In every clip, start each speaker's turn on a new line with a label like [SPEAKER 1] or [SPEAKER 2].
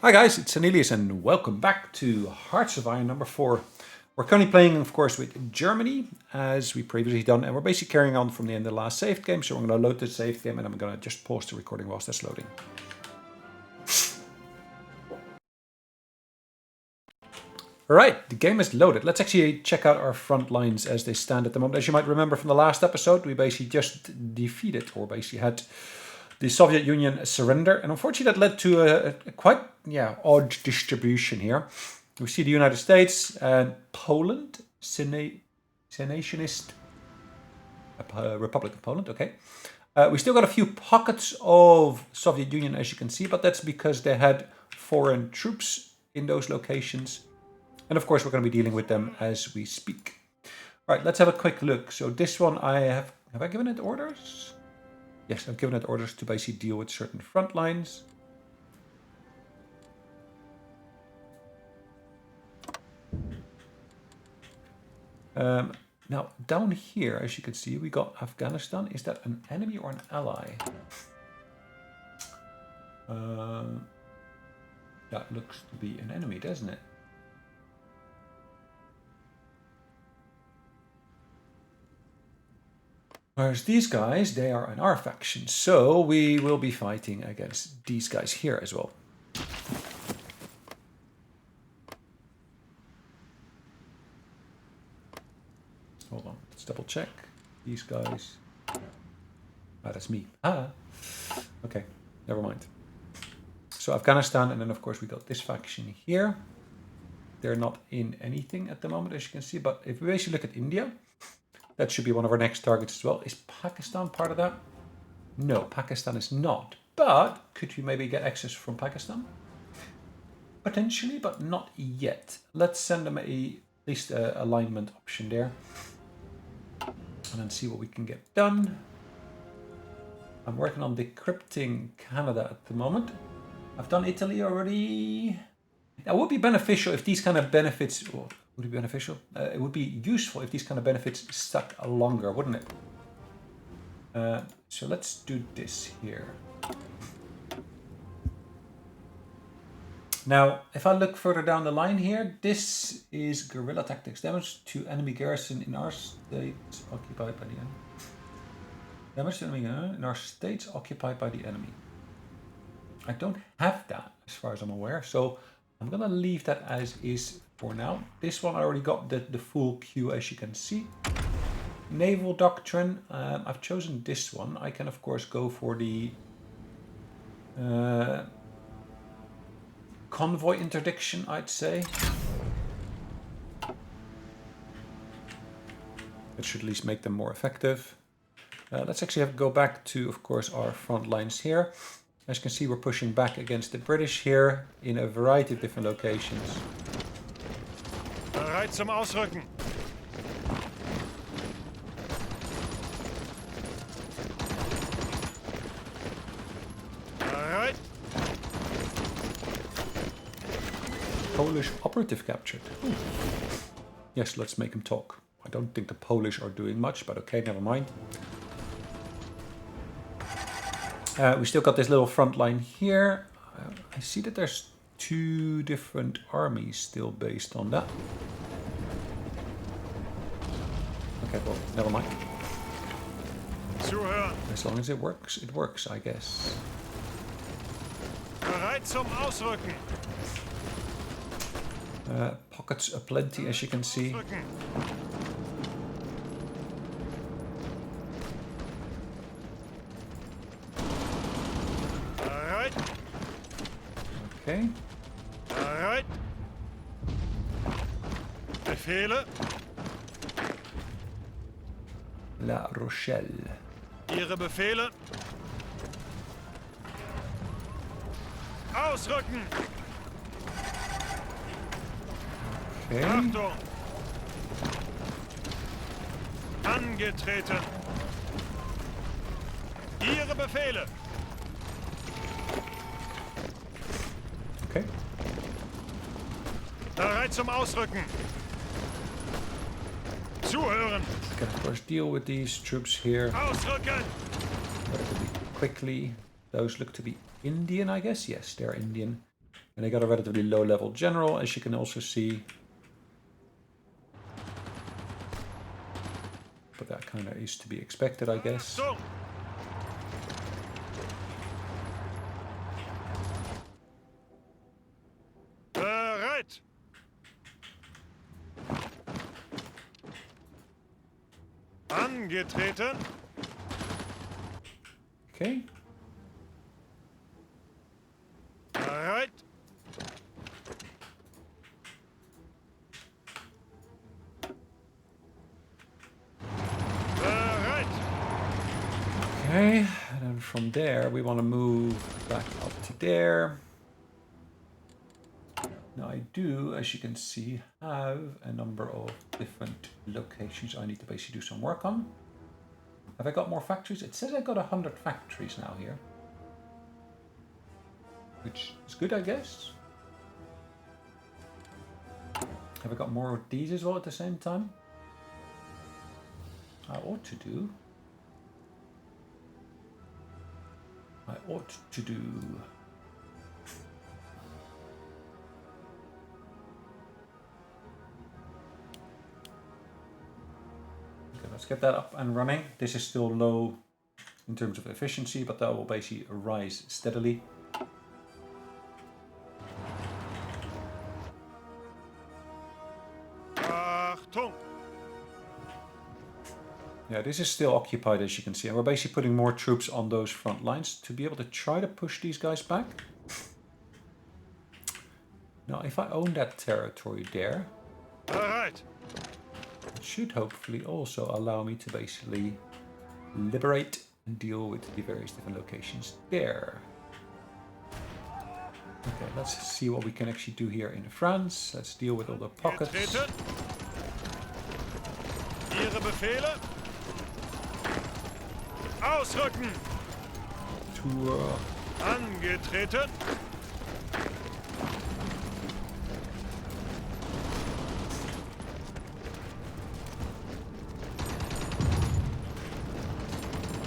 [SPEAKER 1] Hi guys, it's Sonelias and welcome back to Hearts of Iron number 4. We're currently playing, of course, with Germany, as we previously done, and we're basically carrying on from the end of the last saved game, so I'm going to load the saved game and I'm going to just pause the recording whilst that's loading. Alright, the game is loaded. Let's actually check out our front lines as they stand at the moment. As you might remember from the last episode, we basically just defeated, or basically had the Soviet Union surrender, and unfortunately that led to a quite odd distribution here. We see the United States and Poland, Senationist Republic of Poland, okay. We still got a few pockets of Soviet Union, as you can see, but that's because they had foreign troops in those locations. And of course, we're going to be dealing with them as we speak. All right, let's have a quick look. So this one have I given it orders? Yes, I've given it orders to basically deal with certain front lines. Now, down here, as you can see, we got Afghanistan. Is that an enemy or an ally? That looks to be an enemy, doesn't it? Whereas these guys, they are in our faction. So we will be fighting against these guys here as well. Hold on, let's double check. These guys. Ah, that's me. Ah, okay, never mind. So Afghanistan, and then of course we got this faction here. They're not in anything at the moment, as you can see. But if we basically look at India, that should be one of our next targets as well. Is Pakistan part of that? No, Pakistan is not. But could we maybe get access from Pakistan? Potentially, but not yet. Let's send them at least an alignment option there. And then see what we can get done. I'm working on decrypting Canada at the moment. I've done Italy already. That would be beneficial if these kind of benefits... Well, would it be beneficial? It would be useful if these kind of benefits stuck longer, wouldn't it? So let's do this here. Now, if I look further down the line here, this is guerrilla tactics. Damage to enemy garrison in our states occupied by the enemy. Damage to enemy in our states occupied by the enemy. I don't have that as far as I'm aware, so I'm gonna leave that as is for now. This one I already got the full queue, as you can see. Naval Doctrine, I've chosen this one. I can of course go for the convoy interdiction, I'd say. It should at least make them more effective. Let's actually go back to, of course, our front lines here. As you can see, we're pushing back against the British here in a variety of different locations.
[SPEAKER 2] Bereit zum Ausrücken. Bereit.
[SPEAKER 1] Polish operative captured. Ooh. Yes, let's make him talk. I don't think the Polish are doing much, but okay, never mind. We still got this little front line here. I see that there's 2 different armies still based on that. Okay, well, never mind.
[SPEAKER 2] Zuhören.
[SPEAKER 1] As long as it works, I guess.
[SPEAKER 2] Bereit zum Ausrücken.
[SPEAKER 1] Pockets aplenty, as you can see.
[SPEAKER 2] Ausrücken. Bereit.
[SPEAKER 1] Okay.
[SPEAKER 2] Bereit. Befehle.
[SPEAKER 1] La Rochelle.
[SPEAKER 2] Ihre Befehle. Ausrücken.
[SPEAKER 1] Okay.
[SPEAKER 2] Achtung. Angetreten. Ihre Befehle.
[SPEAKER 1] Okay.
[SPEAKER 2] Bereit zum Ausrücken. Zuhören.
[SPEAKER 1] Can of course deal with these troops here
[SPEAKER 2] Ausrücken.
[SPEAKER 1] relatively quickly. Those look to be Indian, I guess. Yes, they're Indian. And they got a relatively low level general, as you can also see. But that kind of is to be expected, I guess.
[SPEAKER 2] Achtung! Bereit! Angetreten!
[SPEAKER 1] Okay.
[SPEAKER 2] Bereit! Bereit!
[SPEAKER 1] Okay, and then from there we want to move back up to there. Now I do, as you can see, have a number of different locations I need to basically do some work on. Have I got more factories? It says I got 100 factories now here. Which is good, I guess. Have I got more of these as well at the same time? I ought to do. Okay, let's get that up and running. This is still low in terms of efficiency, but that will basically rise steadily.
[SPEAKER 2] Achtung!
[SPEAKER 1] Yeah, this is still occupied, as you can see, and we're basically putting more troops on those front lines to be able to try to push these guys back. Now, if I own that territory there,
[SPEAKER 2] Bereit!
[SPEAKER 1] it should hopefully also allow me to basically liberate and deal with the various different locations there. Okay, let's see what we can actually do here in France. Let's deal with all the pockets.
[SPEAKER 2] Getreten! Ihre Befehle! Ausrücken!
[SPEAKER 1] To,
[SPEAKER 2] Angetreten!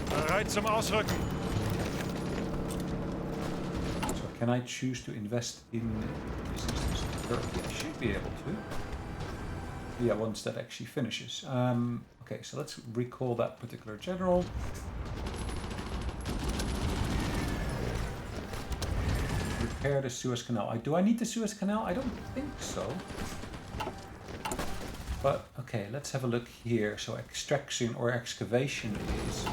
[SPEAKER 2] Bereit zum Ausrücken!
[SPEAKER 1] so can I choose to invest in this instance of Turkey? I should be able to. Yeah, once that actually finishes. Okay, so let's recall that particular general. Repair the Suez Canal. Do I need the Suez Canal? I don't think so. But okay, let's have a look here. So extraction or excavation is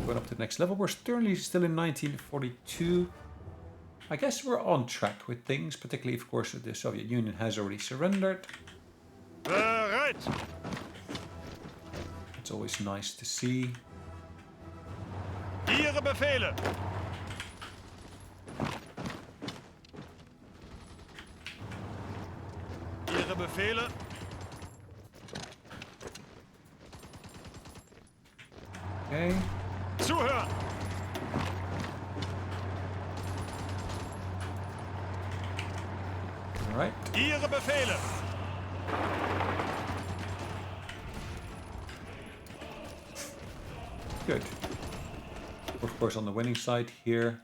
[SPEAKER 1] going up to the next level. We're currently still in 1942. I guess we're on track with things, particularly, of course, the Soviet Union has already surrendered.
[SPEAKER 2] Bereit!
[SPEAKER 1] It's always nice to see.
[SPEAKER 2] Ihre Befehle! Ihre Befehle!
[SPEAKER 1] Okay.
[SPEAKER 2] Zuhören!
[SPEAKER 1] All right.
[SPEAKER 2] Ihre Befehle!
[SPEAKER 1] Good. Of course, on the winning side here.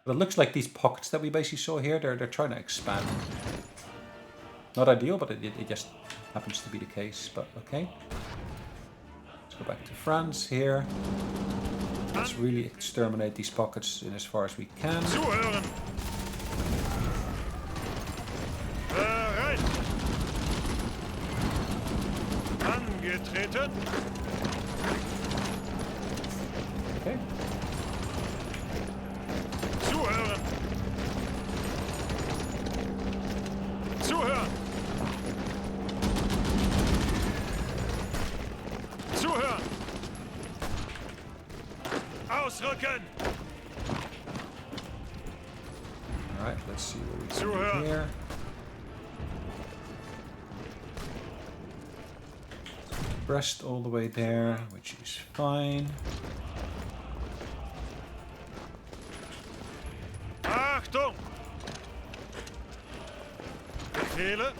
[SPEAKER 1] But it looks like these pockets that we basically saw here, they're trying to expand. Not ideal, but it just happens to be the case. But okay. Let's go back to France here. Let's really exterminate these pockets in as far as we can.
[SPEAKER 2] Zuhören! Bereit! Angetreten!
[SPEAKER 1] Okay.
[SPEAKER 2] Zuhören! Zuhören! Zuhören! Ausrücken!
[SPEAKER 1] All right. Let's see what we can
[SPEAKER 2] Zuhören.
[SPEAKER 1] do here. Brest all the way there, which is fine.
[SPEAKER 2] Achtung! Befehle!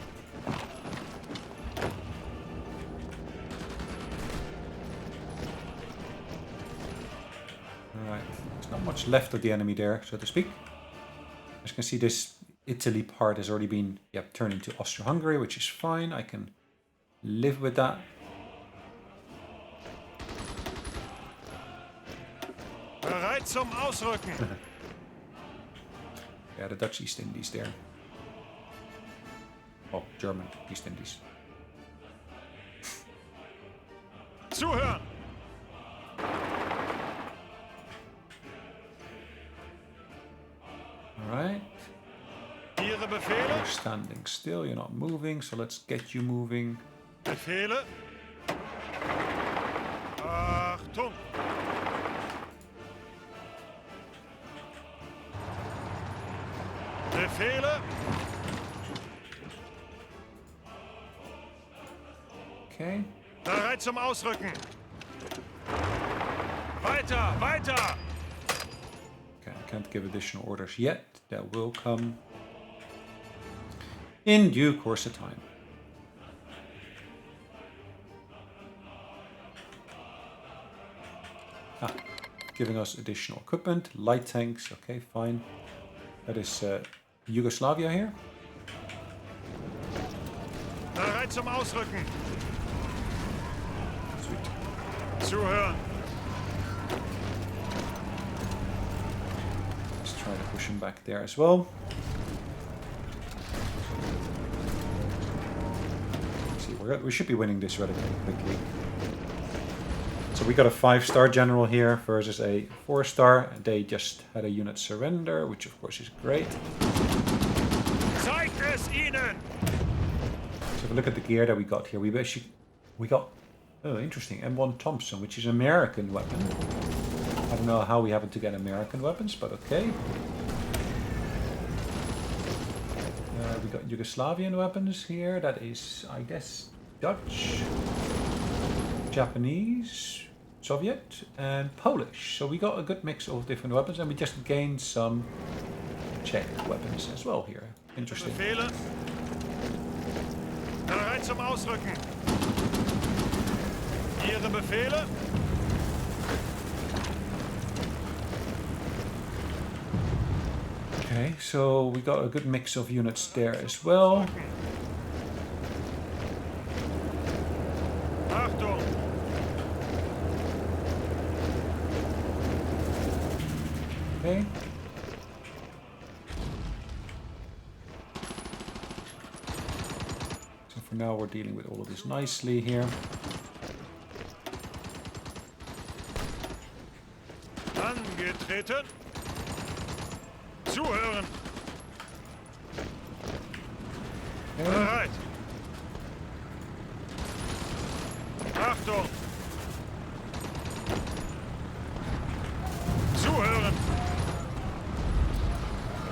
[SPEAKER 1] Alright, there's not much left of the enemy there, so to speak. As you can see, this Italy part has already been turned into Austria-Hungary, which is fine. I can live with that.
[SPEAKER 2] Bereit zum Ausrücken.
[SPEAKER 1] Yeah, the Dutch East Indies there. Oh, German East Indies.
[SPEAKER 2] Zuhören.
[SPEAKER 1] Alright.
[SPEAKER 2] Ihre Befehle.
[SPEAKER 1] You're standing still, you're not moving, so let's get you moving.
[SPEAKER 2] Befehle. Achtung. Befehle.
[SPEAKER 1] Okay.
[SPEAKER 2] Bereit zum Ausrücken. Weiter, weiter.
[SPEAKER 1] Okay, I can't give additional orders yet. That will come in due course of time. Giving us additional equipment, light tanks, okay, fine. That is Yugoslavia here.
[SPEAKER 2] Bereit zum Ausrücken.
[SPEAKER 1] Sweet.
[SPEAKER 2] Zuhören.
[SPEAKER 1] Let's try to push him back there as well. Let's see, we should be winning this relatively quickly. So we got a 5-star general here versus a 4-star. They just had a unit surrender, which of course is great.
[SPEAKER 2] Zeigt es ihnen.
[SPEAKER 1] So if we look at the gear that we got here, we got, oh interesting, M1 Thompson, which is an American weapon. I don't know how we happen to get American weapons, but okay. We got Yugoslavian weapons here. That is, I guess, Dutch, Japanese, Soviet, and Polish. So we got a good mix of different weapons, and we just gained some Czech weapons as well here. Interesting.
[SPEAKER 2] Befehle. Bereit zum Ausrücken. Ihre Befehle.
[SPEAKER 1] Okay, so we got a good mix of units there as well.
[SPEAKER 2] Achtung.
[SPEAKER 1] Okay. So for now we're dealing with all of this nicely here.
[SPEAKER 2] Angetreten. Zuhören.
[SPEAKER 1] Okay.
[SPEAKER 2] Bereit. Achtung. Zuhören.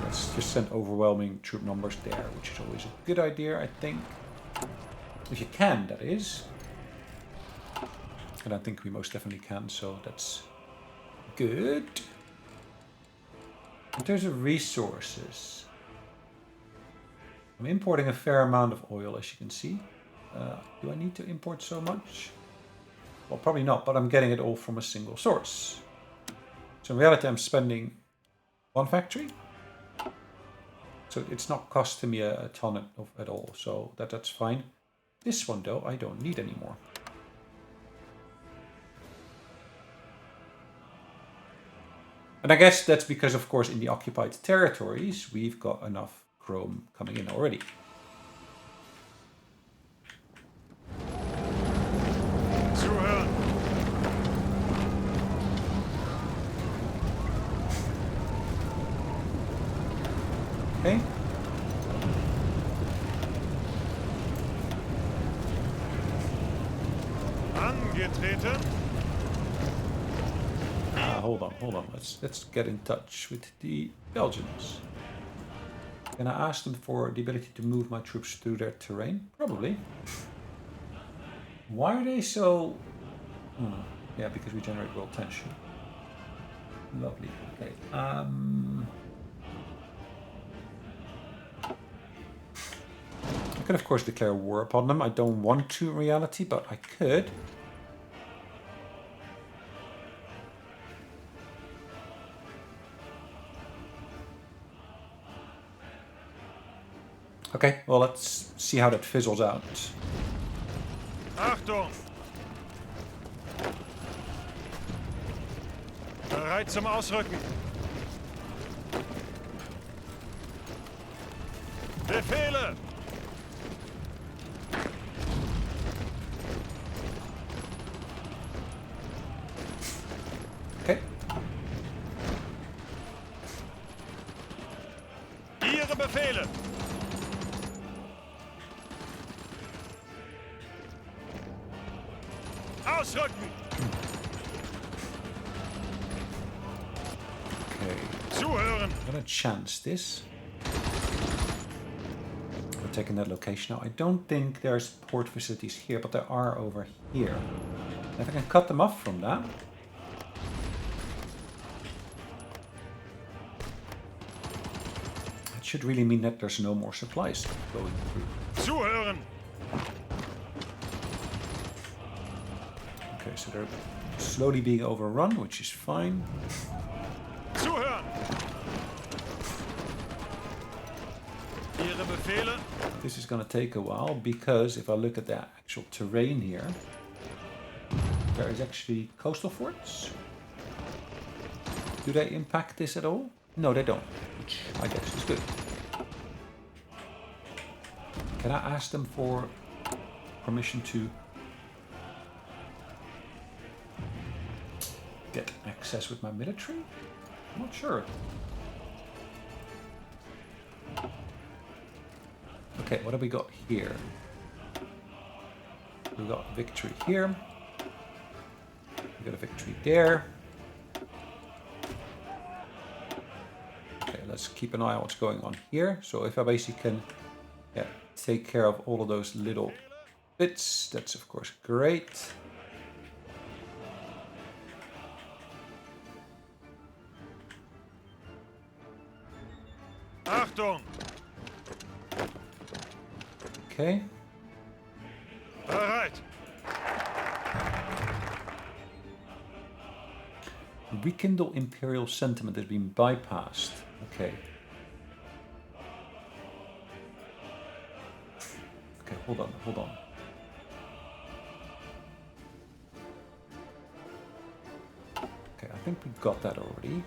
[SPEAKER 1] Let's just send overwhelming troop numbers there, which is always a good idea, I think. If you can, that is. And I think we most definitely can, so that's good. In terms of resources, I'm importing a fair amount of oil, as you can see. Do I need to import so much? Well, probably not, but I'm getting it all from a single source. So in reality, I'm spending one factory. So it's not costing me a ton at all, so that's fine. This one, though, I don't need anymore. And I guess that's because, of course, in the occupied territories, we've got enough chrome coming in already.
[SPEAKER 2] Zuhören.
[SPEAKER 1] Okay.
[SPEAKER 2] Angetreten.
[SPEAKER 1] Hold on. Let's get in touch with the Belgians. Can I ask them for the ability to move my troops through their terrain? Probably. Why are they so... yeah, because we generate world tension. Lovely. Okay. I could, of course, declare war upon them. I don't want to in reality, but I could. Okay, well, let's see how that fizzles out.
[SPEAKER 2] Achtung! Bereit zum Ausrücken. Befehle!
[SPEAKER 1] Okay.
[SPEAKER 2] Ihre Befehle! Ausrücken!
[SPEAKER 1] Okay.
[SPEAKER 2] Zuhören!
[SPEAKER 1] I'm gonna chance this. We're taking that location now. I don't think there's port facilities here, but there are over here. If I can cut them off from that. It should really mean that there's no more supplies going through.
[SPEAKER 2] Zuhören!
[SPEAKER 1] Okay, so they're slowly being overrun, which is fine.
[SPEAKER 2] Zuhören! Ihre Befehle!
[SPEAKER 1] This is going to take a while because if I look at the actual terrain here, there is actually coastal forts. Do they impact this at all? No, they don't, which I guess is good. Can I ask them for permission to get access with my military? I'm not sure. Okay, what have we got here? We got victory here. We got a victory there. Okay, let's keep an eye on what's going on here. So if I basically can take care of all of those little bits, that's of course great.
[SPEAKER 2] Achtung!
[SPEAKER 1] Okay.
[SPEAKER 2] Bereit!
[SPEAKER 1] Rekindle Imperial sentiment has been bypassed. Okay. Okay, hold on, hold on. Okay, I think we got that already.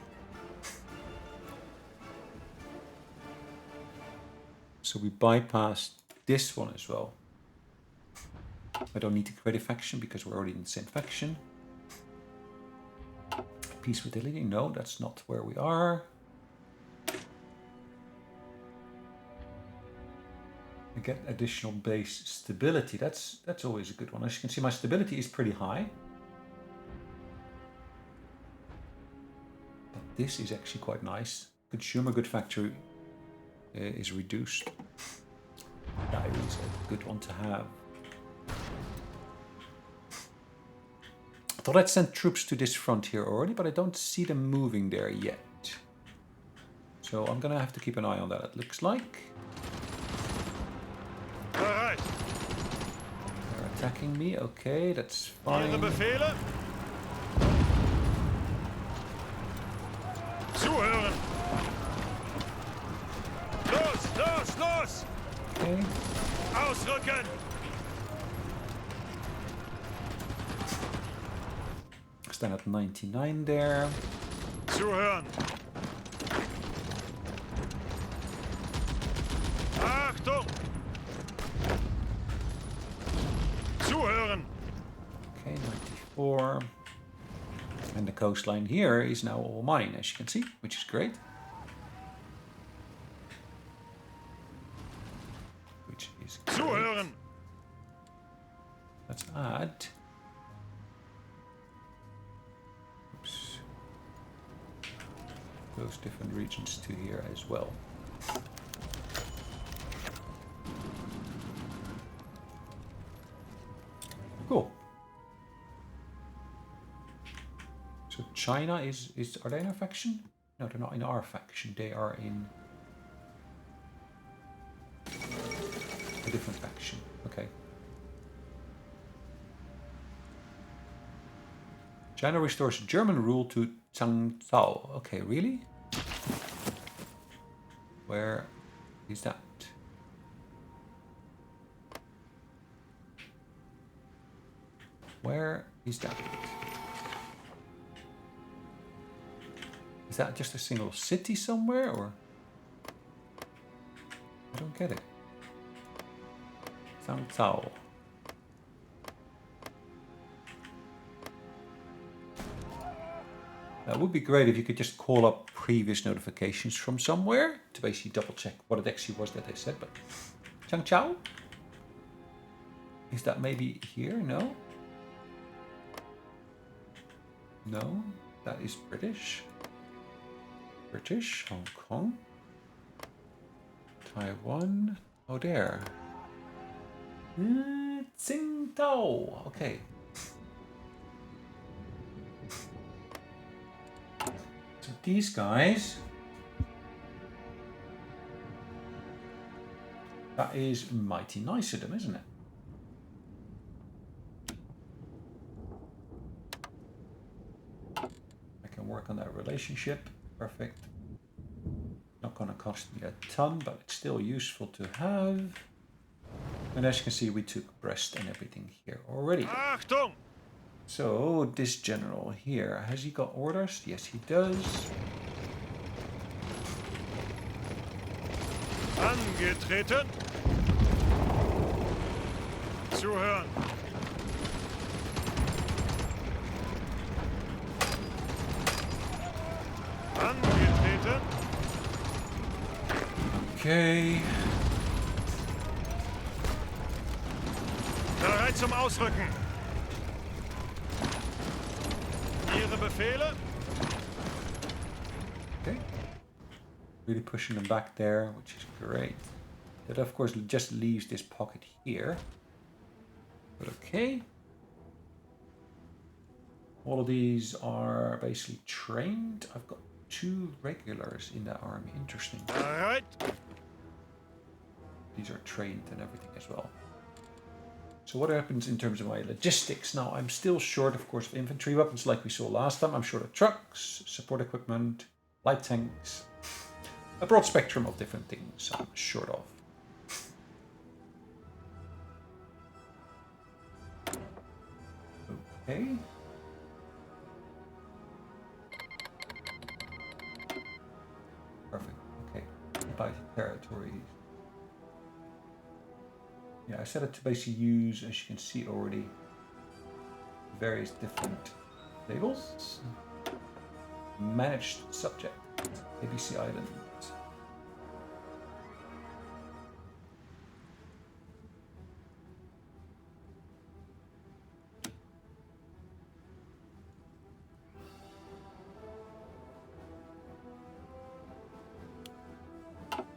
[SPEAKER 1] So we bypassed this one as well. I don't need to create a faction because we're already in the same faction. Peace with Italy? No, that's not where we are. I get additional base stability. That's always a good one. As you can see, my stability is pretty high. But this is actually quite nice. Consumer good factory is reduced. That is a good one to have. I thought I'd sent troops to this front here already, but I don't see them moving there yet. So I'm gonna have to keep an eye on that, it looks like.
[SPEAKER 2] Bereit!
[SPEAKER 1] They're attacking me, okay, that's
[SPEAKER 2] Ihre
[SPEAKER 1] fine.
[SPEAKER 2] Befehle! Zuhören! Los, los, los!
[SPEAKER 1] Okay.
[SPEAKER 2] Ausrücken!
[SPEAKER 1] Stand at 99 there.
[SPEAKER 2] Zuhören! Achtung! Zuhören!
[SPEAKER 1] Okay, 94. And the coastline here is now all mine, as you can see, which is great. Which is great.
[SPEAKER 2] Zuhören!
[SPEAKER 1] Let's add. Oops. Those different regions to here as well. Cool. So China is are they in our faction? No, they're not in our faction. They are in a different faction. Okay. China restores German rule to Zhangzhou. Okay, really? Where is that? Where is that? Is that just a single city somewhere, or? I don't get it. Zhangzhou. That would be great if you could just call up previous notifications from somewhere to basically double check what it actually was that they said, but Zhangzhou? Is that maybe here? No? No? That is British. British, Hong Kong. Taiwan. Oh, there. Tsingtao. Okay. So these guys. That is mighty nice of them, isn't it? I can work on that relationship. Perfect. Not gonna cost me a ton, but it's still useful to have. And as you can see, we took Brest and everything here already.
[SPEAKER 2] Achtung!
[SPEAKER 1] So this general here, has he got orders? Yes, he does.
[SPEAKER 2] Angetreten. Zuhören. Angetreten.
[SPEAKER 1] Okay.
[SPEAKER 2] Bereit zum Ausrücken. Ihre Befehle?
[SPEAKER 1] Okay. Really pushing them back there, which is great. That of course just leaves this pocket here. But okay. All of these are basically trained. I've got 2 regulars in that army. Interesting.
[SPEAKER 2] Bereit.
[SPEAKER 1] These are trained and everything as well. So what happens in terms of my logistics? Now, I'm still short, of course, of infantry weapons like we saw last time. I'm short of trucks, support equipment, light tanks. A broad spectrum of different things I'm short of. Okay. Perfect. Okay. Occupied territories. Yeah, I set it to basically use, as you can see already, various different labels. Managed subject, ABC Island.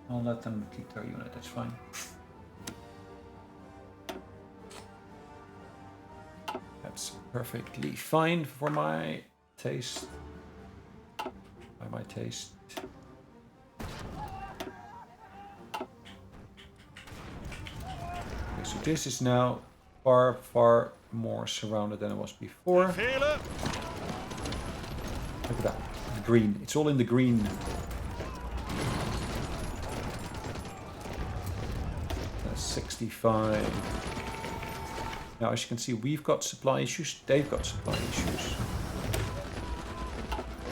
[SPEAKER 1] I'll let them keep their unit, that's fine. That's perfectly fine for my taste. By my taste. Okay, so this is now far, far more surrounded than it was before.
[SPEAKER 2] Befehle?
[SPEAKER 1] Look at that. The green. It's all in the green. 65. Now, as you can see, we've got supply issues. They've got supply issues.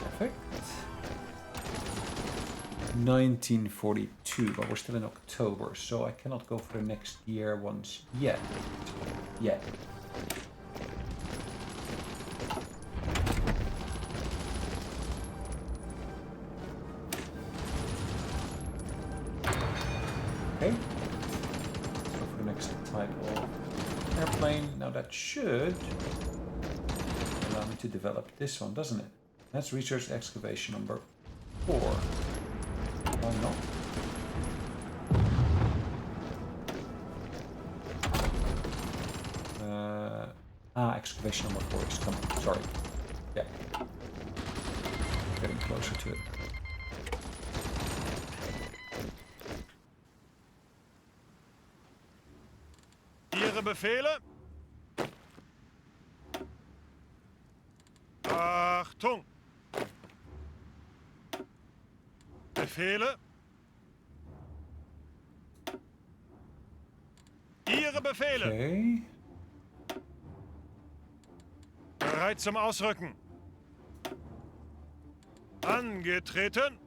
[SPEAKER 1] Perfect. 1942, but we're still in October, so I cannot go for the next year ones yet. Yet. Okay. Type of airplane. Now that should allow me to develop this one, doesn't it? That's research excavation number 4. Why not? Excavation number 4 is coming. Sorry. Yeah. Getting closer to it.
[SPEAKER 2] Ihre Befehle? Achtung! Befehle? Ihre Befehle?
[SPEAKER 1] Okay.
[SPEAKER 2] Bereit zum Ausrücken. Angetreten.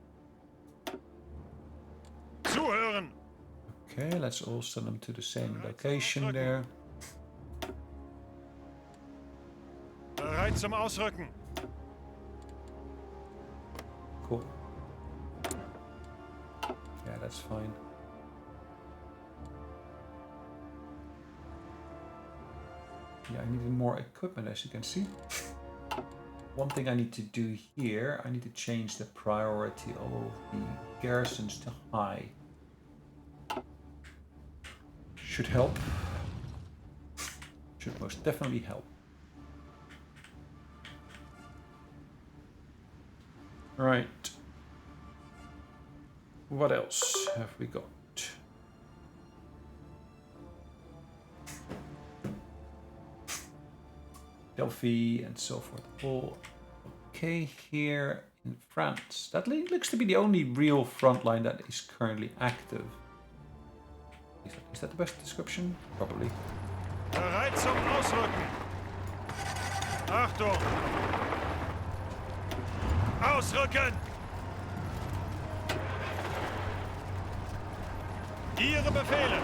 [SPEAKER 2] Zuhören.
[SPEAKER 1] Okay, let's all send them to the same location there.
[SPEAKER 2] Bereit zum Ausrücken.
[SPEAKER 1] Cool. Yeah, that's fine. Yeah, I needed more equipment, as you can see. One thing I need to do here, I need to change the priority of all the garrisons to high. Should help. Should most definitely help. Right. What else have we got? Delphi and so forth. All okay here in France. That looks to be the only real front line that is currently active. Is that the best description? Probably.
[SPEAKER 2] Bereit zum Ausrücken. Achtung. Ausrücken. Ihre Befehle.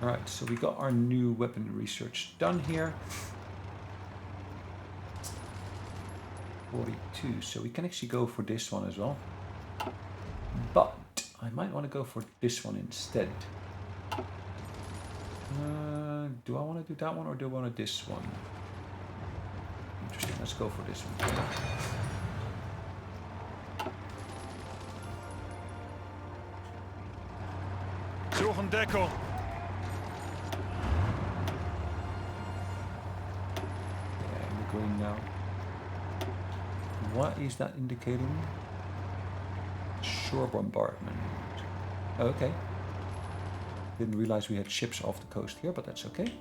[SPEAKER 1] Alright, so we got our new weapon research done here. 42, so we can actually go for this one as well. But I might want to go for this one instead. Do I want to do that one or do I want to do this one? Interesting, let's go for this one.
[SPEAKER 2] Suchen Deckung.
[SPEAKER 1] Green now. What is that indicating? Shore bombardment. Okay. Didn't realize we had ships off the coast here, but that's okay.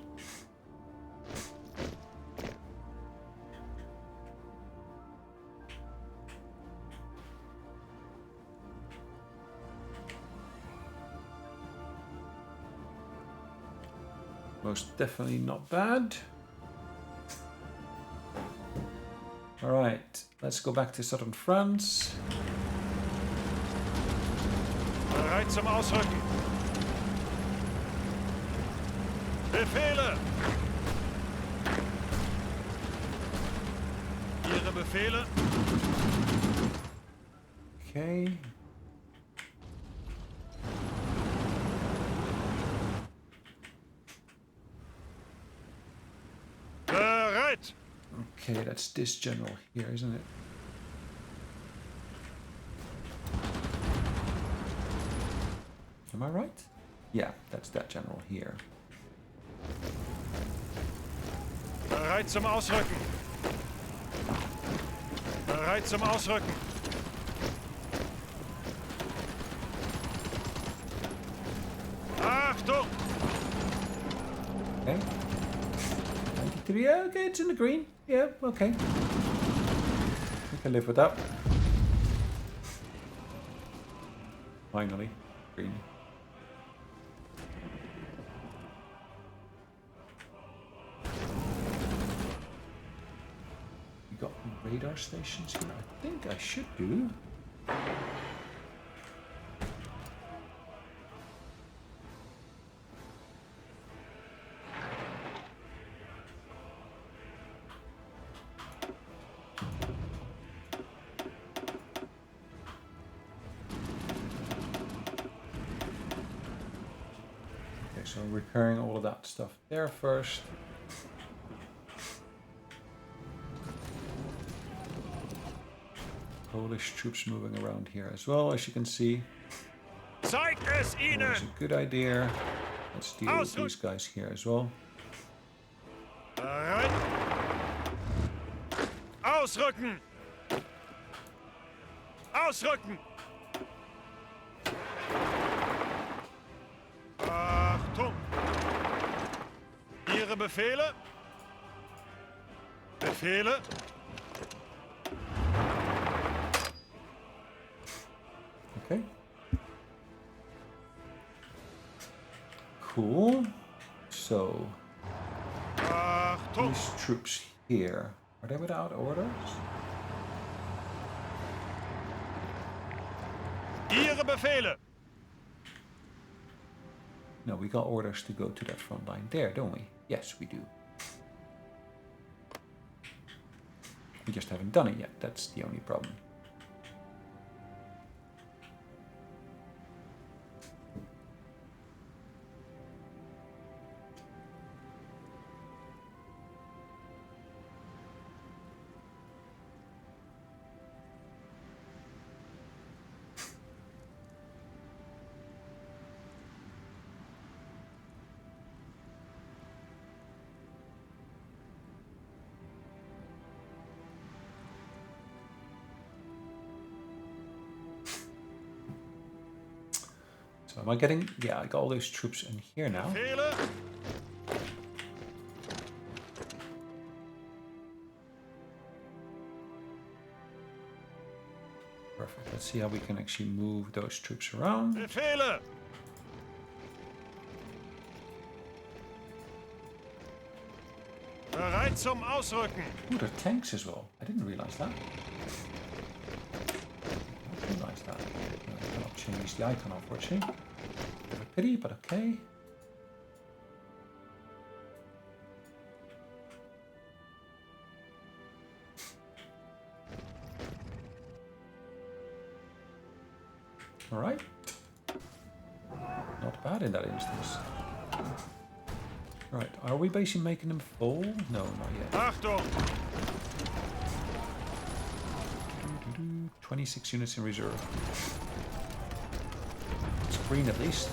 [SPEAKER 1] Most definitely not bad. Alright, let's go back to southern France.
[SPEAKER 2] Bereit zum Ausrücken. Befehle. Ihre Befehle.
[SPEAKER 1] Okay.
[SPEAKER 2] Bereit.
[SPEAKER 1] Okay, that's this general here, isn't it? Am I right? Yeah, that's that general here.
[SPEAKER 2] Bereit zum Ausrücken. Bereit zum Ausrücken. Achtung!
[SPEAKER 1] Okay. 93, yeah, okay, it's in the green. Yeah, okay. We can live with that. Finally, green. We got radar stations here. I think I should do. So repairing all of that stuff there first. Polish troops moving around here as well, as you can see.
[SPEAKER 2] Zeigt es ihnen!
[SPEAKER 1] That's a good idea. Let's deal with these guys here as well.
[SPEAKER 2] Bereit. Ausrücken! Ausrücken! Achtung! Ihre Befehle? Befehle?
[SPEAKER 1] Cool. So,
[SPEAKER 2] Achtung!
[SPEAKER 1] these troops here, are they without orders?
[SPEAKER 2] Ihre Befehle!
[SPEAKER 1] No, we got orders to go to that front line there, don't we? Yes, we do. We just haven't done it yet. That's the only problem. So am I getting... Yeah, I got all those troops in here now.
[SPEAKER 2] Befehle!
[SPEAKER 1] Perfect. Let's see how we can actually move those troops around.
[SPEAKER 2] Befehle! Bereit zum Ausrücken!
[SPEAKER 1] Ooh, there are tanks as well. I didn't realize that. I didn't realize that. No, I cannot change the icon, unfortunately. Bit of a pity, but okay. Alright. Not bad in that instance. Right, are we basically making them full? No, not yet.
[SPEAKER 2] Achtung!
[SPEAKER 1] 26 units in reserve. It's green at least.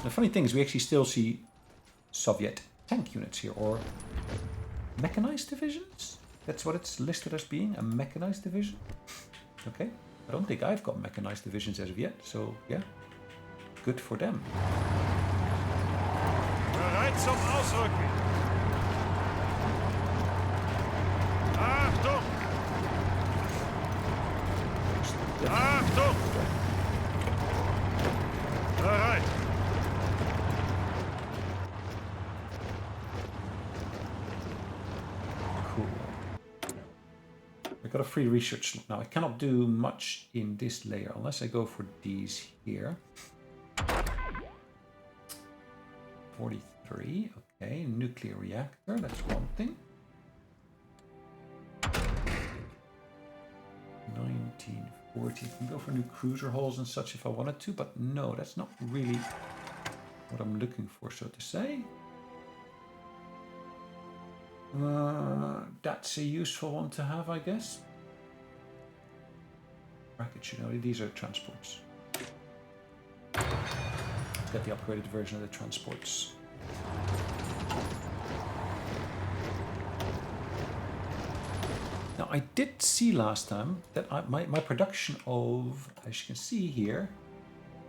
[SPEAKER 1] The funny thing is we actually still see Soviet tank units here, or mechanized divisions? That's what it's listed as being, a mechanized division. Okay, I don't think I've got mechanized divisions as of yet, so yeah, good for them.
[SPEAKER 2] Bereit zum Ausrücken! Achtung! Achtung! Bereit!
[SPEAKER 1] Cool. I got a free research slot now. I cannot do much in this layer unless I go for these here. 43, okay, nuclear reactor, that's one thing. 1940, I can go for new cruiser hulls and such if I wanted to, but no, that's not really what I'm looking for, so to say. That's a useful one to have, I guess. Bracket should know, these are transports. Let's get the upgraded version of the transports. Now, I did see last time that my production of, as you can see here,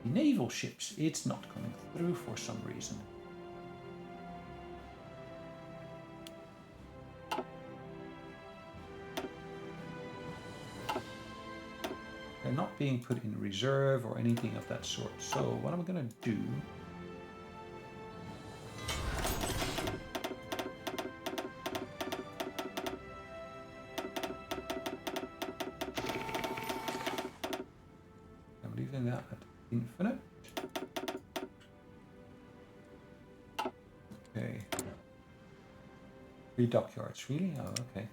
[SPEAKER 1] naval ships, it's not coming through for some reason. They're not being put in reserve or anything of that sort. So what I'm going to do... I'm leaving that at infinite. Okay. 3 dockyards, really? Oh, okay.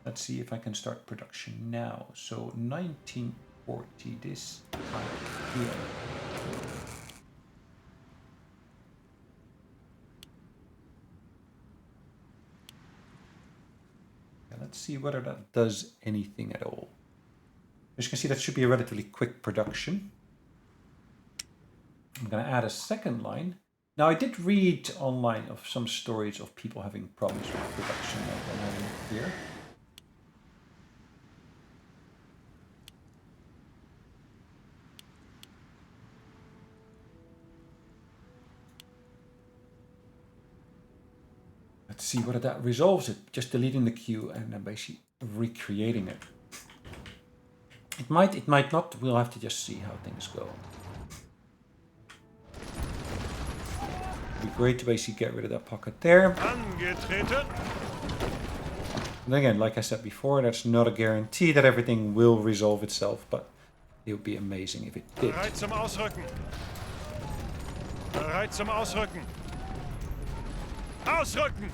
[SPEAKER 1] Let's see if I can start production now. So 1940, this time here. Yeah, let's see whether that does anything at all. As you can see, that should be a relatively quick production. I'm going to add a second line. Now, I did read online of some stories of people having problems with production and having it here. Let's see whether that resolves it. Just deleting the queue and then basically recreating it. It might not. We'll have to just see how things go. It'd be great to basically get rid of that pocket there.
[SPEAKER 2] Angetreten.
[SPEAKER 1] And again, like I said before, that's not a guarantee that everything will resolve itself, but it would be amazing if it did.
[SPEAKER 2] Bereit zum Ausrücken. Bereit zum Ausrücken. Ausrücken!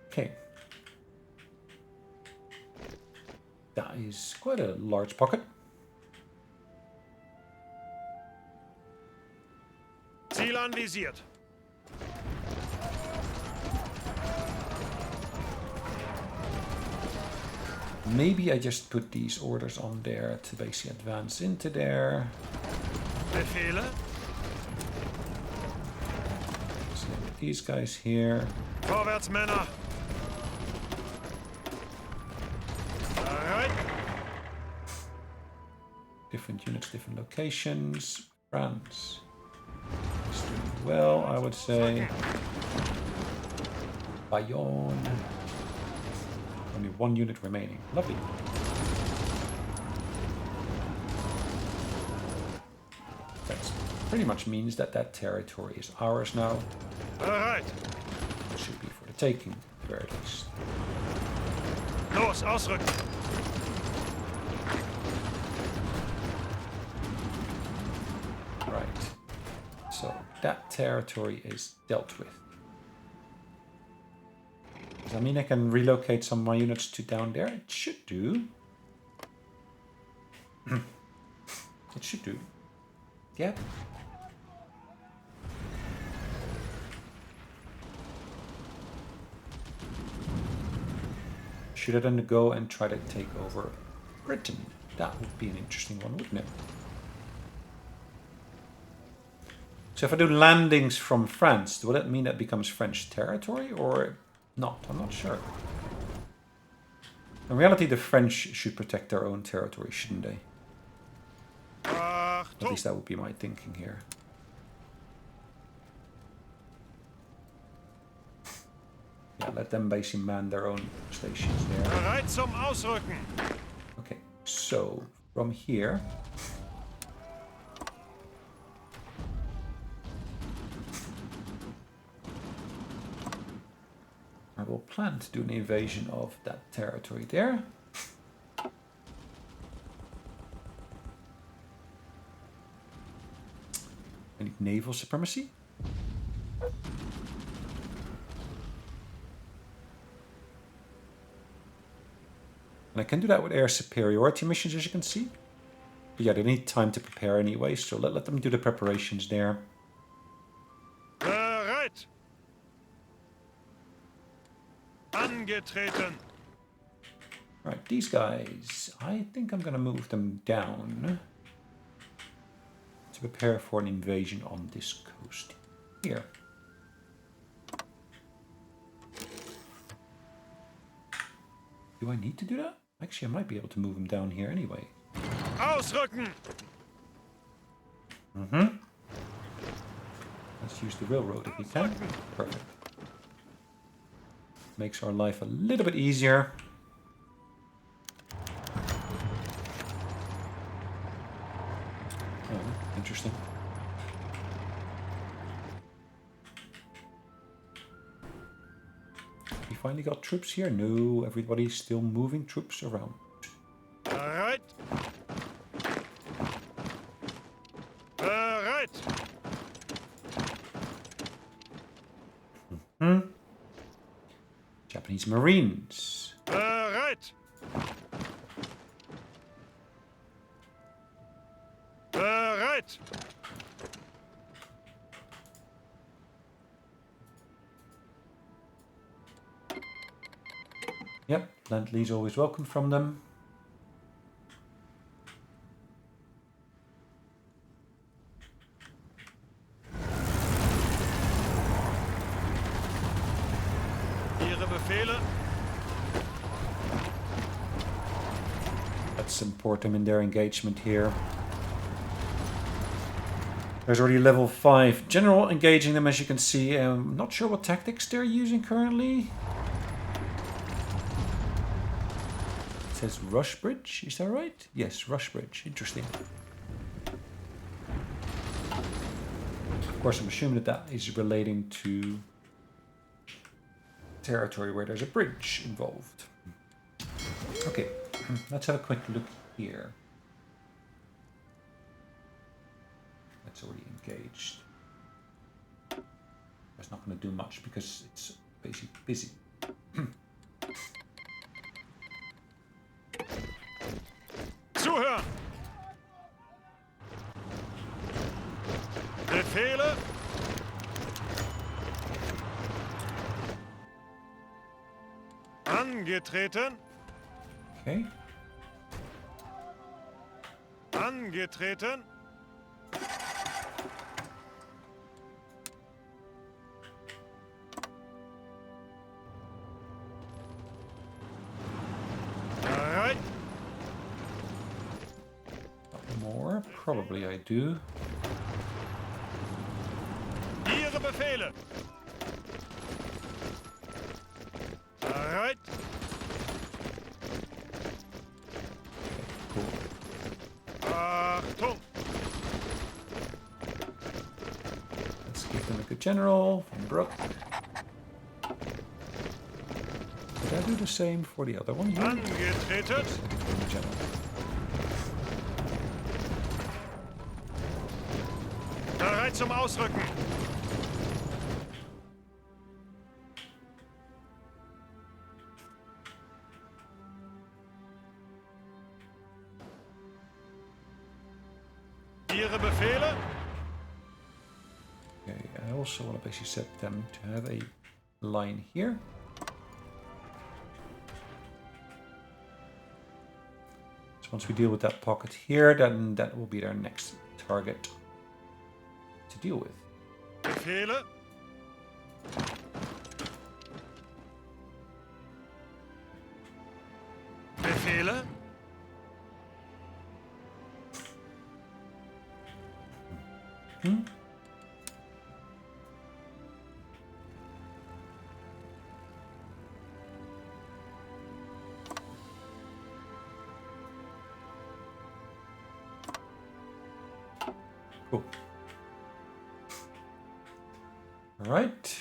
[SPEAKER 1] Okay. That is quite a large pocket.
[SPEAKER 2] Ziel anvisiert.
[SPEAKER 1] Maybe I just put these orders on there to basically advance into there.
[SPEAKER 2] Befehle.
[SPEAKER 1] Same with these guys here.
[SPEAKER 2] Vorwärts, Männer. Bereit.
[SPEAKER 1] Different units, different locations. France is doing well, I would say. Bayonne. Only one unit remaining. Lovely. That pretty much means that that territory is ours now.
[SPEAKER 2] Bereit.
[SPEAKER 1] It should be for the taking, at the very least.
[SPEAKER 2] Los, ausrücken.
[SPEAKER 1] Right. So that territory is dealt with. Does that mean I can relocate some of my units to down there? It should do. It should do. Yep. Should I then go and try to take over Britain? That would be an interesting one, wouldn't it? So if I do landings from France, will that mean that becomes French territory or not? I'm not sure. In reality, the French should protect their own territory, shouldn't they? At least that would be my thinking here. Yeah, let them basically man their own stations there.
[SPEAKER 2] Bereit zum Ausrücken.
[SPEAKER 1] Okay, so from here... I will plan to do an invasion of that territory there. I need naval supremacy. And I can do that with air superiority missions, as you can see. But yeah, they need time to prepare anyway, so let them do the preparations there.
[SPEAKER 2] Bereit. Angetreten.
[SPEAKER 1] Right, these guys, I think I'm going to move them down to prepare for an invasion on this coast here. Do I need to do that? Actually, I might be able to move them down here anyway.
[SPEAKER 2] Ausrücken.
[SPEAKER 1] Let's use the railroad if we can. Perfect. Makes our life a little bit easier. Oh, interesting. We finally got troops here? No, everybody's still moving troops around.
[SPEAKER 2] Bereit. Bereit.
[SPEAKER 1] Japanese Marines.
[SPEAKER 2] Bereit. Bereit.
[SPEAKER 1] Yep, Lend-Lease always welcome from them.
[SPEAKER 2] Ihre Befehle.
[SPEAKER 1] Let's support them in their engagement here. There's already level 5 general engaging them, as you can see. I'm not sure what tactics they're using currently. says Rush Bridge, is that right? Yes, Rush Bridge, interesting. Of course, I'm assuming that is relating to territory where there's a bridge involved. Okay, let's have a quick look here. That's already engaged. That's not going to do much because it's basically busy.
[SPEAKER 2] Zuhören! Befehle! Angetreten!
[SPEAKER 1] Okay.
[SPEAKER 2] Angetreten! Bereit!
[SPEAKER 1] More? Probably I do.
[SPEAKER 2] Ihre Befehle! Bereit!
[SPEAKER 1] Cool.
[SPEAKER 2] Achtung!
[SPEAKER 1] Let's give them a good general from Brook. Did I do the same for the other one here?
[SPEAKER 2] Angetreten!
[SPEAKER 1] From the general.
[SPEAKER 2] Bereit zum Ausrücken! Ihre Befehle?
[SPEAKER 1] Okay, I also want to basically set them to have a line here. So once we deal with that pocket here, then that will be their next target to deal with.
[SPEAKER 2] Befehle? Befehle?
[SPEAKER 1] Cool. All right.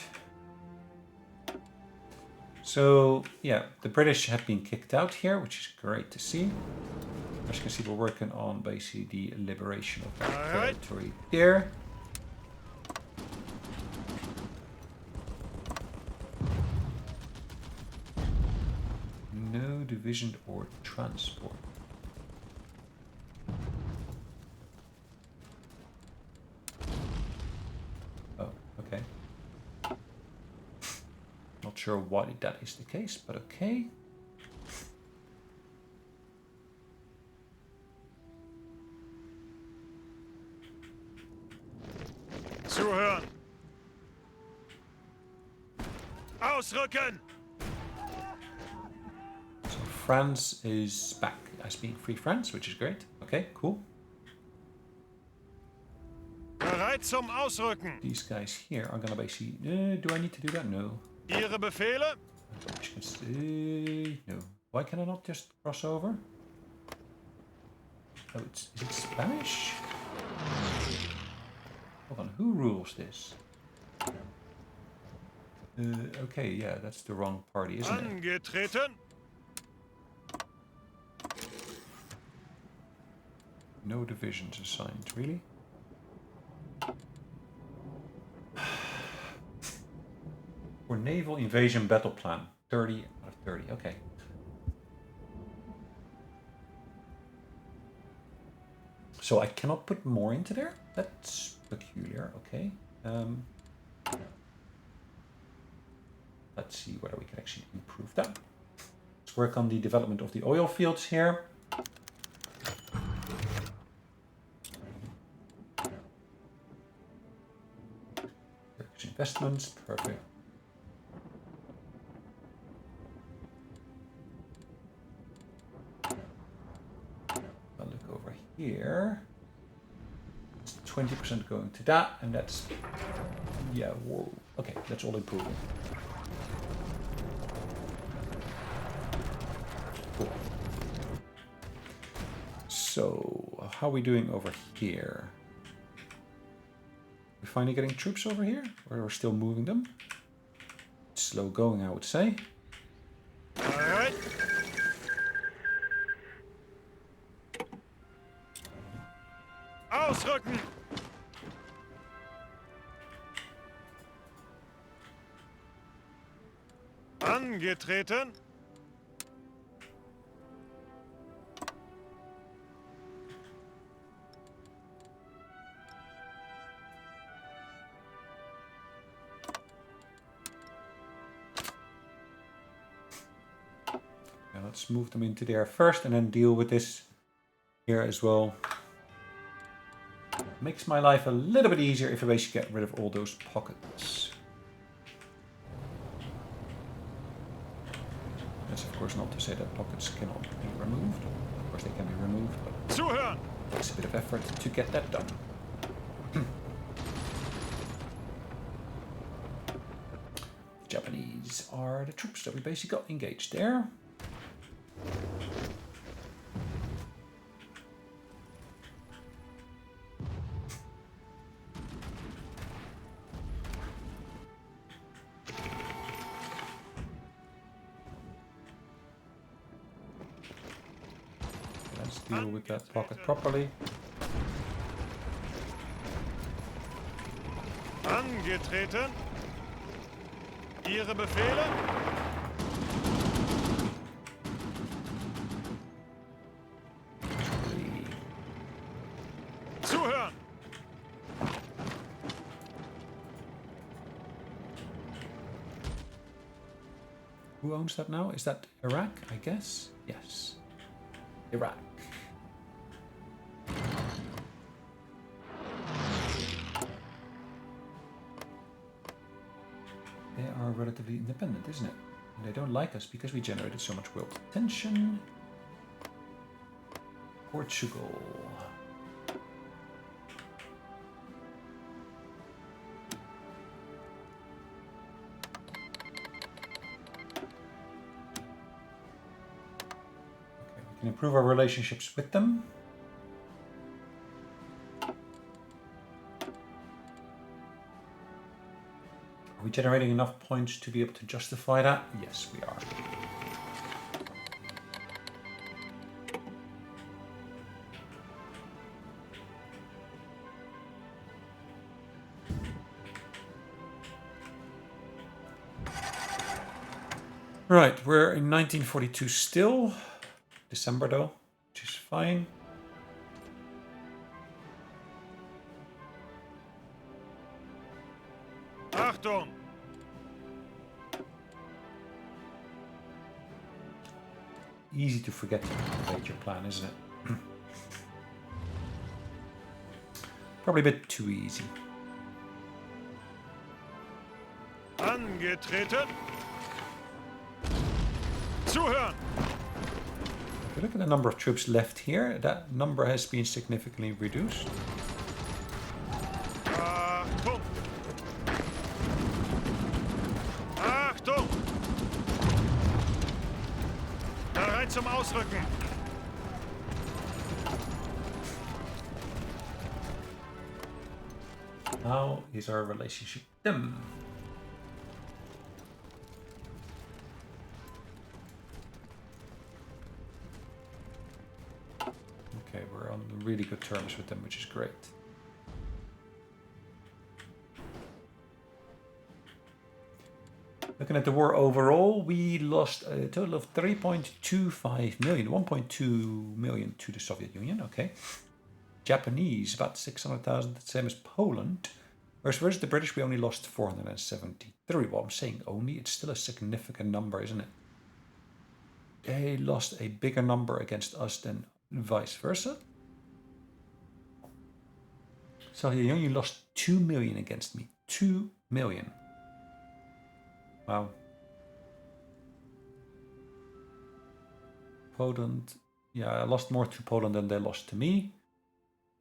[SPEAKER 1] So, yeah, the British have been kicked out here, which is great to see. As you can see, we're working on basically the liberation of that territory there. No division or transport. Oh, okay. Not sure why that is the case, but okay.
[SPEAKER 2] Zuhören! Ausrücken!
[SPEAKER 1] So France is back as being Free France, which is great. Okay, cool.
[SPEAKER 2] Bereit zum Ausrücken!
[SPEAKER 1] These guys here are gonna basically... do I need to do that? No.
[SPEAKER 2] Ihre Befehle?
[SPEAKER 1] No. Why can I not just cross over? Oh, is it Spanish? Hold on, who rules this? Okay, yeah, that's the wrong party, isn't it?
[SPEAKER 2] Angetreten!
[SPEAKER 1] No divisions assigned, really? For naval invasion battle plan, 30 out of 30, okay. So I cannot put more into there? That's peculiar, okay. Let's see whether we can actually improve that. Let's work on the development of the oil fields here. Turkish investments, perfect. I'll look over here. 20% going to that, and that's, yeah, whoa. Okay, that's all improving. Cool. So, how are we doing over here? We finally getting troops over here? Or we're still moving them? Slow going, I would say.
[SPEAKER 2] Bereit. Ausrücken. Angetreten.
[SPEAKER 1] Yeah, let's move them into there first and then deal with this here as well. Makes my life a little bit easier if I basically get rid of all those pockets. That's of course not to say that pockets cannot be removed. Of course they can be removed, but
[SPEAKER 2] Zuhören.
[SPEAKER 1] it takes a bit of effort to get that done. Japanese are the troops that we basically got engaged there. Let's deal with that pocket properly.
[SPEAKER 2] Angetreten. Ihre Befehle? Zuhören.
[SPEAKER 1] Who owns that now? Is that Iraq, I guess? Yes. Iraq. They are relatively independent, isn't it? And they don't like us because we generated so much world tension. Portugal. Okay, we can improve our relationships with them. Are we generating enough points to be able to justify that? Yes, we are. Right, we're in 1942 still. December though, which is fine.
[SPEAKER 2] Achtung.
[SPEAKER 1] Easy to forget to activate your plan, isn't it? Probably a bit too easy.
[SPEAKER 2] Angetreten. Zuhören.
[SPEAKER 1] If you look at the number of troops left here, that number has been significantly reduced.
[SPEAKER 2] Achtung. Achtung. Bereit zum Ausrücken.
[SPEAKER 1] How is our relationship with them? Okay, we're on really good terms with them, which is great. Looking at the war overall, we lost a total of 3.25 million, 1.2 million to the Soviet Union, okay. Japanese, about 600,000, the same as Poland. Whereas versus the British, we only lost 473. Well, I'm saying only, it's still a significant number, isn't it? They lost a bigger number against us than vice versa. So you only lost 2 million against me. 2 million. Wow. Poland, yeah, I lost more to Poland than they lost to me.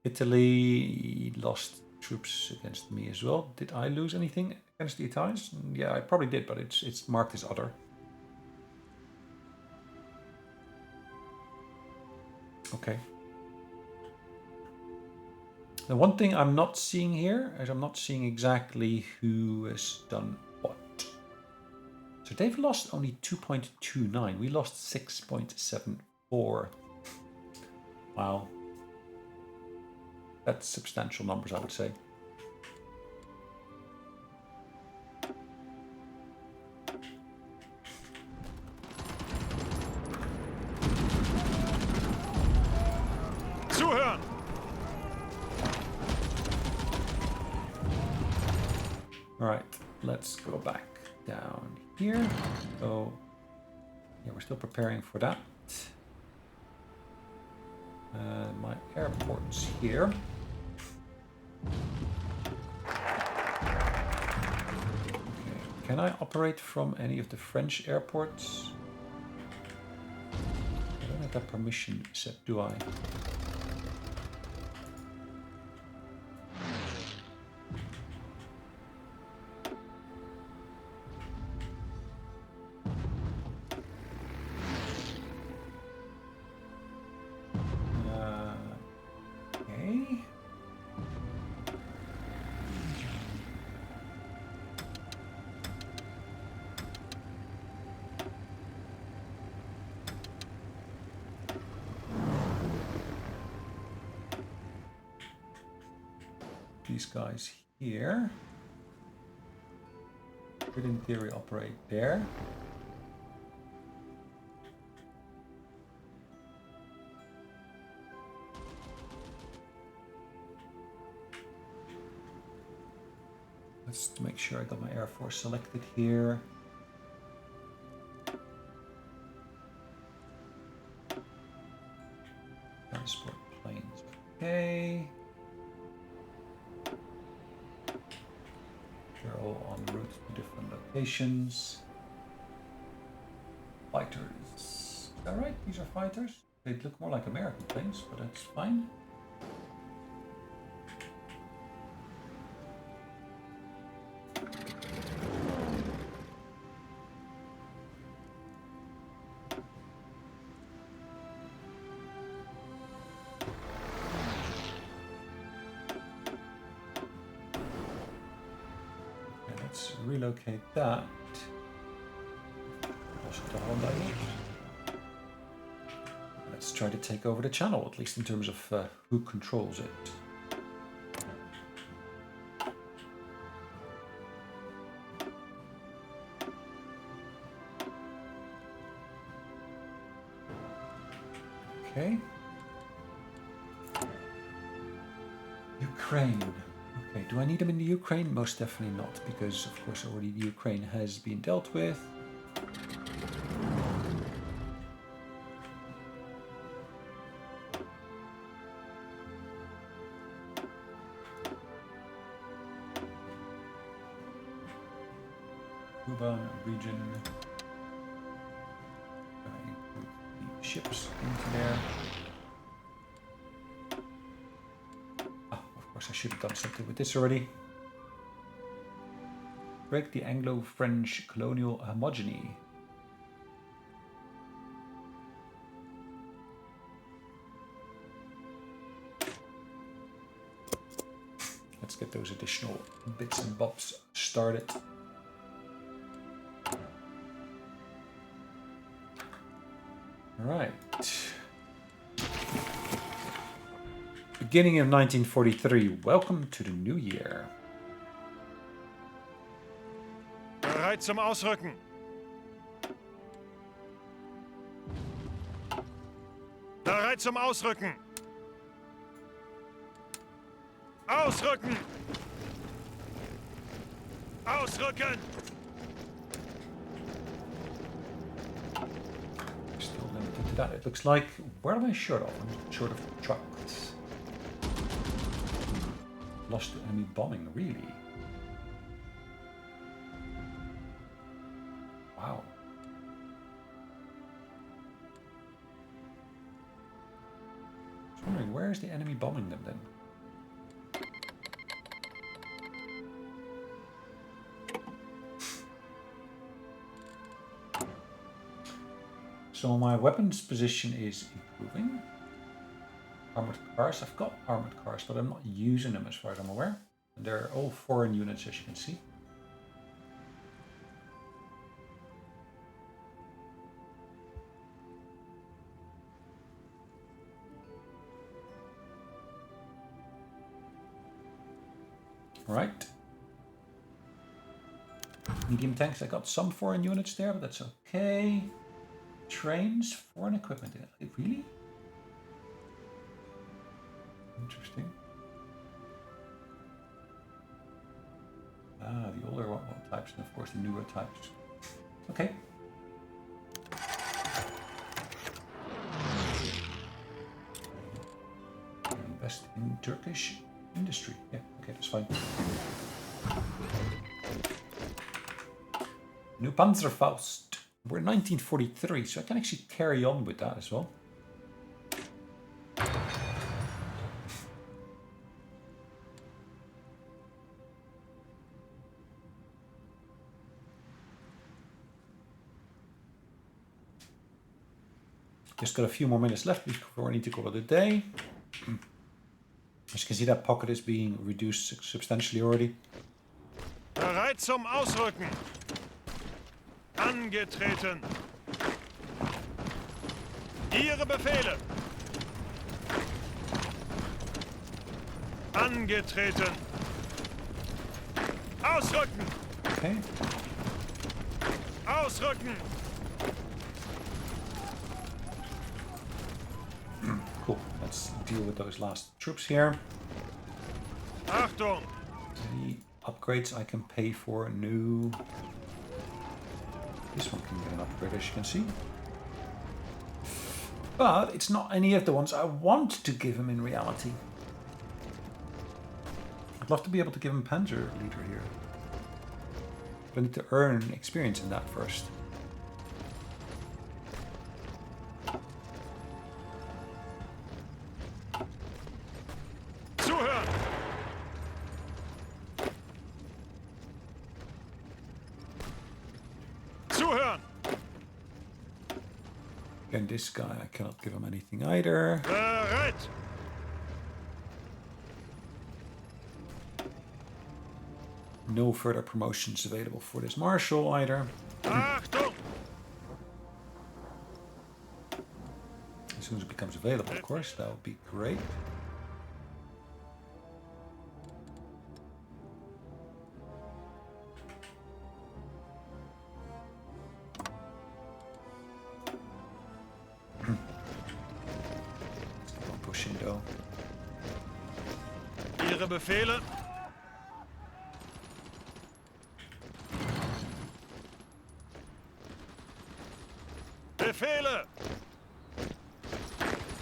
[SPEAKER 1] Italy lost troops against me as well. Did I lose anything against the Italians? Yeah, I probably did, but it's marked as other. Okay. The one thing I'm not seeing here is I'm not seeing exactly who has done what. So they've lost only 2.29. We lost 6.74. Wow. That's substantial numbers, I would say.
[SPEAKER 2] Zuhören!
[SPEAKER 1] All right, let's go back down here. So, yeah, we're still preparing for that. My airport's here. Okay. Can I operate from any of the French airports? I don't have that permission set, do I? Okay. These guys here could in theory operate there. Let's make sure I got my Air Force selected here. Transport planes, okay. They're all en route to different locations. Fighters. Is that right? These are fighters? They look more like American planes, but that's fine. Let's relocate that. Also to Honda. Let's try to take over the channel, at least in terms of who controls it. Okay. Ukraine. Okay, do I need them in the Ukraine? Most definitely not, because of course already the Ukraine has been dealt with. Kuban region. Gonna include the ships into there. I should have done something with this already. Break the Anglo-French colonial homogeny. Let's get those additional bits and bobs started. All right. Beginning of 1943. Welcome to the new year.
[SPEAKER 2] Bereit zum Ausrücken. Bereit zum Ausrücken. Ausrücken. Ausrücken.
[SPEAKER 1] Still limited to that, it looks like. Where am I short of? I'm short of trucks. Lost enemy bombing, really? Wow. I was wondering, where is the enemy bombing them then? So my weapons position is improving. Armored cars. I've got armored cars, but I'm not using them as far as I'm aware. And they're all foreign units, as you can see. Right. Medium tanks, I got some foreign units there, but that's okay. Trains, foreign equipment. Really? Interesting. Ah, the older one types, and of course the newer types. Okay. Invest in Turkish industry. Yeah, okay, that's fine. New Panzerfaust. We're 1943, so I can actually carry on with that as well. Just got a few more minutes left before I need to call it a day. As you can see, that pocket is being reduced substantially already.
[SPEAKER 2] Bereit zum Ausrücken. Angetreten. Ihre Befehle. Angetreten. Ausrücken.
[SPEAKER 1] Okay.
[SPEAKER 2] Ausrücken.
[SPEAKER 1] Cool. Let's deal with those last troops here.
[SPEAKER 2] Achtung.
[SPEAKER 1] Any upgrades I can pay for? New. This one can get an upgrade, as you can see. But it's not any of the ones I want to give him in reality. I'd love to be able to give him Panzer Leader here. But I need to earn experience in that first.
[SPEAKER 2] Zuhören. Zuhören.
[SPEAKER 1] Again, this guy, I cannot give him anything either.
[SPEAKER 2] Bereit.
[SPEAKER 1] No further promotions available for this Marshal either.
[SPEAKER 2] Achtung.
[SPEAKER 1] As soon as it becomes available, of course, that would be great. Let's keep on pushing though.
[SPEAKER 2] Ihre Befehle. Befehle.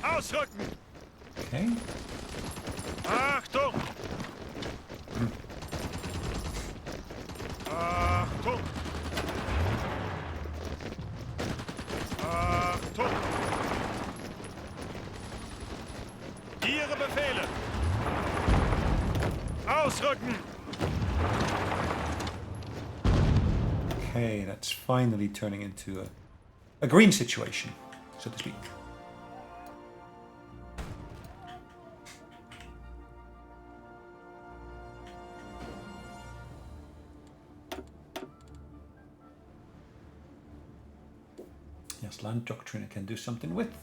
[SPEAKER 2] Ausrücken.
[SPEAKER 1] Okay.
[SPEAKER 2] Achtung. Achtung. Achtung. Ihre Befehle. Ausrücken.
[SPEAKER 1] Okay, that's finally turning into a green situation, so to speak. Yes, land doctrine I can do something with.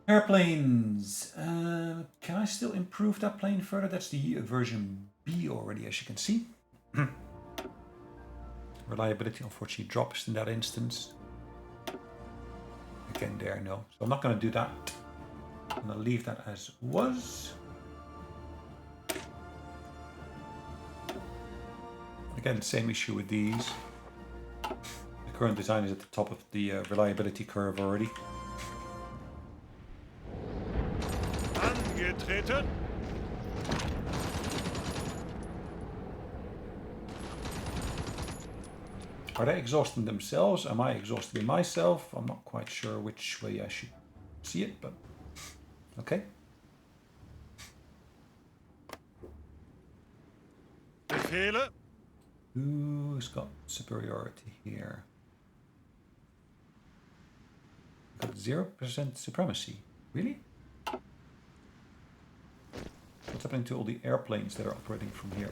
[SPEAKER 1] Airplanes. Can I still improve that plane further? That's the version B already, as you can see. Reliability unfortunately drops in that instance. Again there, no. So I'm not going to do that. I'm going to leave that as was. Again, same issue with these. The current design is at the top of the reliability curve already.
[SPEAKER 2] Angetreten.
[SPEAKER 1] Are they exhausting themselves? Am I exhausting myself? I'm not quite sure which way I should see it, but okay.
[SPEAKER 2] Befehle.
[SPEAKER 1] Who's got superiority here? Got 0% supremacy. Really? What's happening to all the airplanes that are operating from here?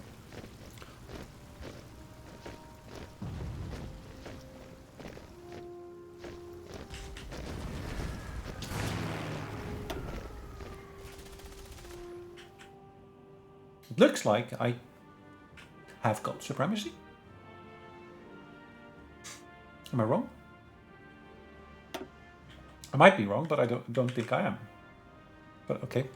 [SPEAKER 1] It looks like I have got supremacy. Am I wrong? I might be wrong, but I don't think I am. But okay.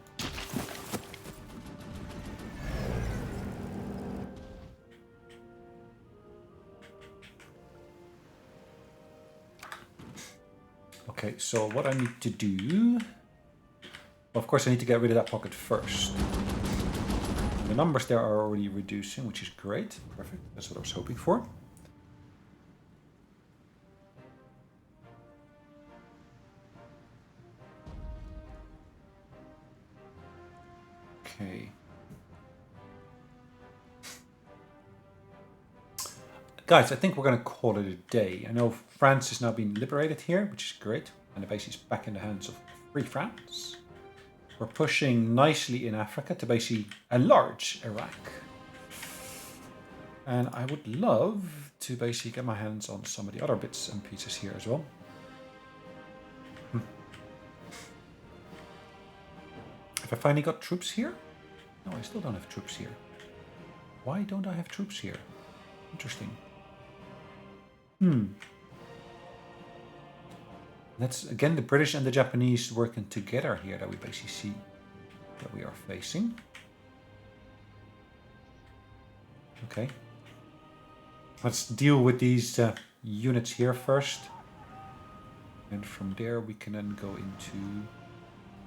[SPEAKER 1] Okay, so what I need to do... Well, of course I need to get rid of that pocket first. The numbers there are already reducing, which is great. Perfect, that's what I was hoping for. Okay. Guys, I think we're going to call it a day. I know France has now been liberated here, which is great. And the base is back in the hands of Free France. We're pushing nicely in Africa to basically enlarge Iraq. And I would love to basically get my hands on some of the other bits and pieces here as well. Have I finally got troops here? No, I still don't have troops here. Why don't I have troops here? Interesting. That's again the British and the Japanese working together here that we basically see that we are facing. Okay. Let's deal with these units here first. And from there we can then go into,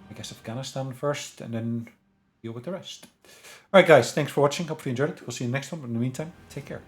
[SPEAKER 1] I guess, Afghanistan first and then deal with the rest. Alright guys, thanks for watching. Hope you enjoyed it. We'll see you next one. But in the meantime, take care.